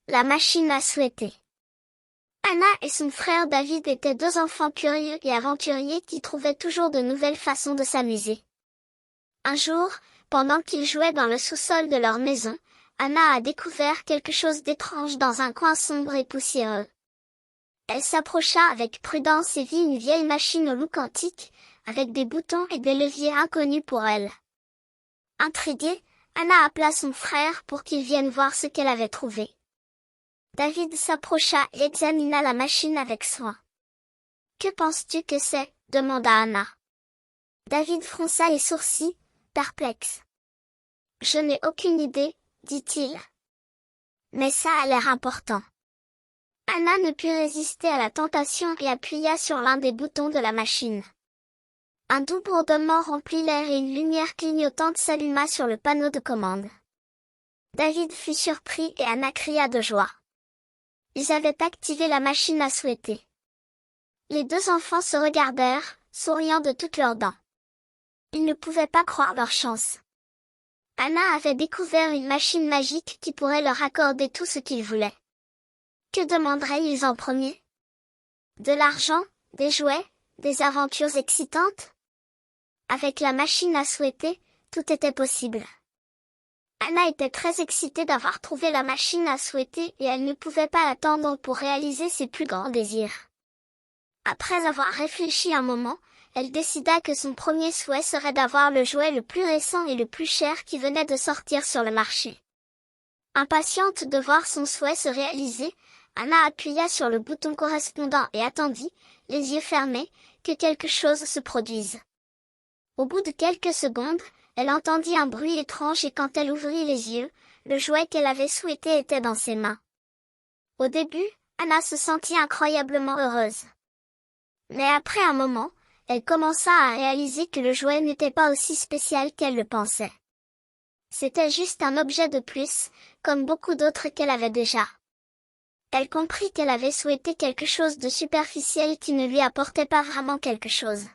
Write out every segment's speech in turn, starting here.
La machine à souhaiter. Anna et son frère David étaient deux enfants curieux et aventuriers qui trouvaient toujours de nouvelles façons de s'amuser. Un jour, pendant qu'ils jouaient dans le sous-sol de leur maison, Anna a découvert quelque chose d'étrange dans un coin sombre et poussiéreux. Elle s'approcha avec prudence et vit une vieille machine au look antique, avec des boutons et des leviers inconnus pour elle. Intriguée, Anna appela son frère pour qu'il vienne voir ce qu'elle avait trouvé. David s'approcha et examina la machine avec soin. « Que penses-tu que c'est ?» demanda Anna. David fronça les sourcils, perplexe. « Je n'ai aucune idée, dit-il. Mais ça a l'air important. » Anna ne put résister à la tentation et appuya sur l'un des boutons de la machine. Un doux bourdonnement remplit l'air et une lumière clignotante s'alluma sur le panneau de commande. David fut surpris et Anna cria de joie. Ils avaient activé la machine à souhaiter. Les deux enfants se regardèrent, souriant de toutes leurs dents. Ils ne pouvaient pas croire leur chance. Anna avait découvert une machine magique qui pourrait leur accorder tout ce qu'ils voulaient. Que demanderaient-ils en premier? De l'argent, des jouets, des aventures excitantes? Avec la machine à souhaiter, tout était possible. Anna était très excitée d'avoir trouvé la machine à souhaiter et elle ne pouvait pas attendre pour réaliser ses plus grands désirs. Après avoir réfléchi un moment, elle décida que son premier souhait serait d'avoir le jouet le plus récent et le plus cher qui venait de sortir sur le marché. Impatiente de voir son souhait se réaliser, Anna appuya sur le bouton correspondant et attendit, les yeux fermés, que quelque chose se produise. Au bout de quelques secondes, elle entendit un bruit étrange et quand elle ouvrit les yeux, le jouet qu'elle avait souhaité était dans ses mains. Au début, Anna se sentit incroyablement heureuse. Mais après un moment, elle commença à réaliser que le jouet n'était pas aussi spécial qu'elle le pensait. C'était juste un objet de plus, comme beaucoup d'autres qu'elle avait déjà. Elle comprit qu'elle avait souhaité quelque chose de superficiel qui ne lui apportait pas vraiment quelque chose.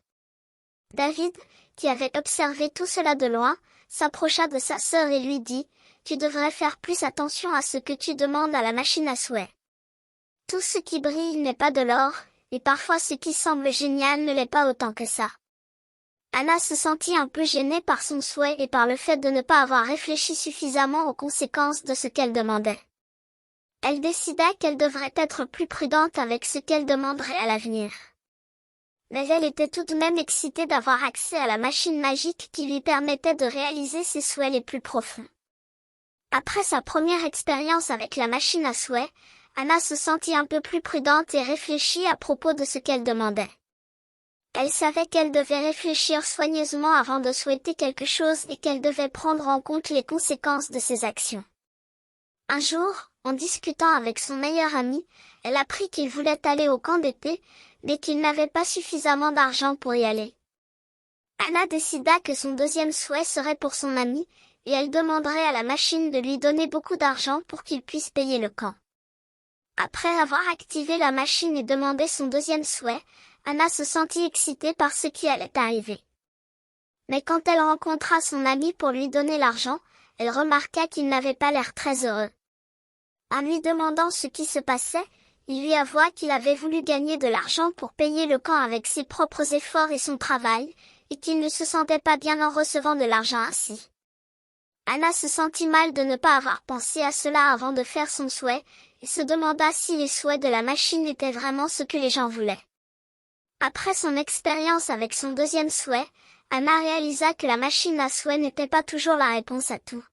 David, qui avait observé tout cela de loin, s'approcha de sa sœur et lui dit, « Tu devrais faire plus attention à ce que tu demandes à la machine à souhait. Tout ce qui brille n'est pas de l'or, et parfois ce qui semble génial ne l'est pas autant que ça. » Anna se sentit un peu gênée par son souhait et par le fait de ne pas avoir réfléchi suffisamment aux conséquences de ce qu'elle demandait. Elle décida qu'elle devrait être plus prudente avec ce qu'elle demanderait à l'avenir. Mais elle était tout de même excitée d'avoir accès à la machine magique qui lui permettait de réaliser ses souhaits les plus profonds. Après sa première expérience avec la machine à souhait, Anna se sentit un peu plus prudente et réfléchit à propos de ce qu'elle demandait. Elle savait qu'elle devait réfléchir soigneusement avant de souhaiter quelque chose et qu'elle devait prendre en compte les conséquences de ses actions. Un jour, en discutant avec son meilleur ami, elle apprit qu'il voulait aller au camp d'été, mais qu'il n'avait pas suffisamment d'argent pour y aller. Anna décida que son deuxième souhait serait pour son ami, et elle demanderait à la machine de lui donner beaucoup d'argent pour qu'il puisse payer le camp. Après avoir activé la machine et demandé son deuxième souhait, Anna se sentit excitée par ce qui allait arriver. Mais quand elle rencontra son ami pour lui donner l'argent, elle remarqua qu'il n'avait pas l'air très heureux. En lui demandant ce qui se passait, il lui avoua qu'il avait voulu gagner de l'argent pour payer le camp avec ses propres efforts et son travail, et qu'il ne se sentait pas bien en recevant de l'argent ainsi. Anna se sentit mal de ne pas avoir pensé à cela avant de faire son souhait, et se demanda si les souhaits de la machine étaient vraiment ce que les gens voulaient. Après son expérience avec son deuxième souhait, Anna réalisa que la machine à souhait n'était pas toujours la réponse à tout.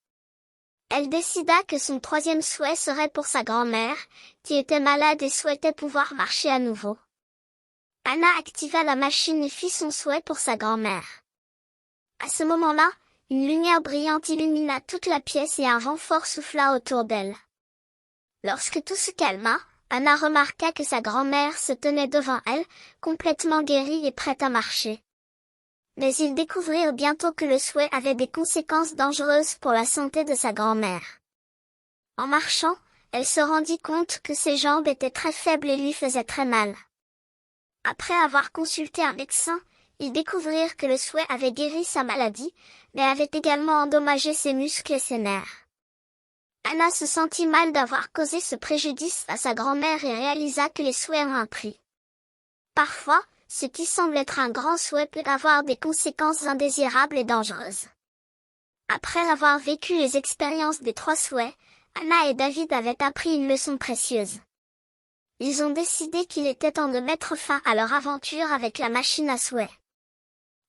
Elle décida que son troisième souhait serait pour sa grand-mère, qui était malade et souhaitait pouvoir marcher à nouveau. Anna activa la machine et fit son souhait pour sa grand-mère. À ce moment-là, une lumière brillante illumina toute la pièce et un vent fort souffla autour d'elle. Lorsque tout se calma, Anna remarqua que sa grand-mère se tenait devant elle, complètement guérie et prête à marcher. Mais ils découvrirent bientôt que le souhait avait des conséquences dangereuses pour la santé de sa grand-mère. En marchant, elle se rendit compte que ses jambes étaient très faibles et lui faisaient très mal. Après avoir consulté un médecin, ils découvrirent que le souhait avait guéri sa maladie, mais avait également endommagé ses muscles et ses nerfs. Anna se sentit mal d'avoir causé ce préjudice à sa grand-mère et réalisa que les souhaits ont un prix. Parfois, ce qui semble être un grand souhait peut avoir des conséquences indésirables et dangereuses. Après avoir vécu les expériences des 3 souhaits, Anna et David avaient appris une leçon précieuse. Ils ont décidé qu'il était temps de mettre fin à leur aventure avec la machine à souhaits.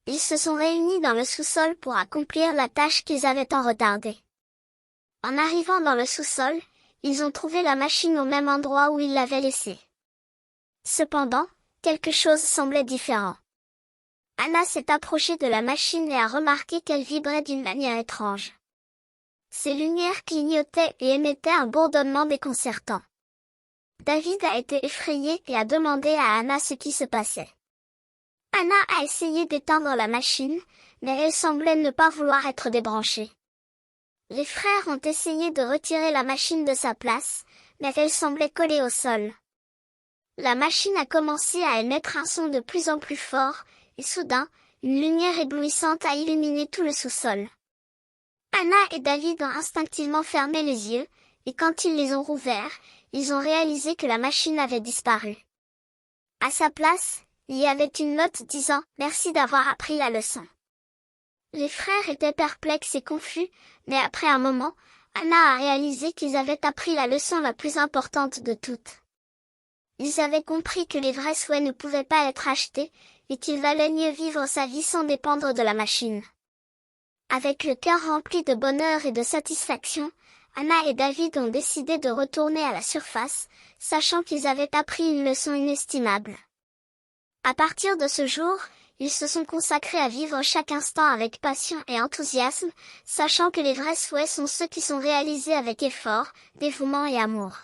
Ils se sont réunis dans le sous-sol pour accomplir la tâche qu'ils avaient tant retardée. En arrivant dans le sous-sol, ils ont trouvé la machine au même endroit où ils l'avaient laissée. Cependant, quelque chose semblait différent. Anna s'est approchée de la machine et a remarqué qu'elle vibrait d'une manière étrange. Ses lumières clignotaient et émettaient un bourdonnement déconcertant. David a été effrayé et a demandé à Anna ce qui se passait. Anna a essayé d'éteindre la machine, mais elle semblait ne pas vouloir être débranchée. Les frères ont essayé de retirer la machine de sa place, mais elle semblait collée au sol. La machine a commencé à émettre un son de plus en plus fort, et soudain, une lumière éblouissante a illuminé tout le sous-sol. Anna et David ont instinctivement fermé les yeux, et quand ils les ont rouverts, ils ont réalisé que la machine avait disparu. À sa place, il y avait une note disant « Merci d'avoir appris la leçon ». Les frères étaient perplexes et confus, mais après un moment, Anna a réalisé qu'ils avaient appris la leçon la plus importante de toutes. Ils avaient compris que les vrais souhaits ne pouvaient pas être achetés, et qu'il valait mieux vivre sa vie sans dépendre de la machine. Avec le cœur rempli de bonheur et de satisfaction, Anna et David ont décidé de retourner à la surface, sachant qu'ils avaient appris une leçon inestimable. À partir de ce jour, ils se sont consacrés à vivre chaque instant avec passion et enthousiasme, sachant que les vrais souhaits sont ceux qui sont réalisés avec effort, dévouement et amour.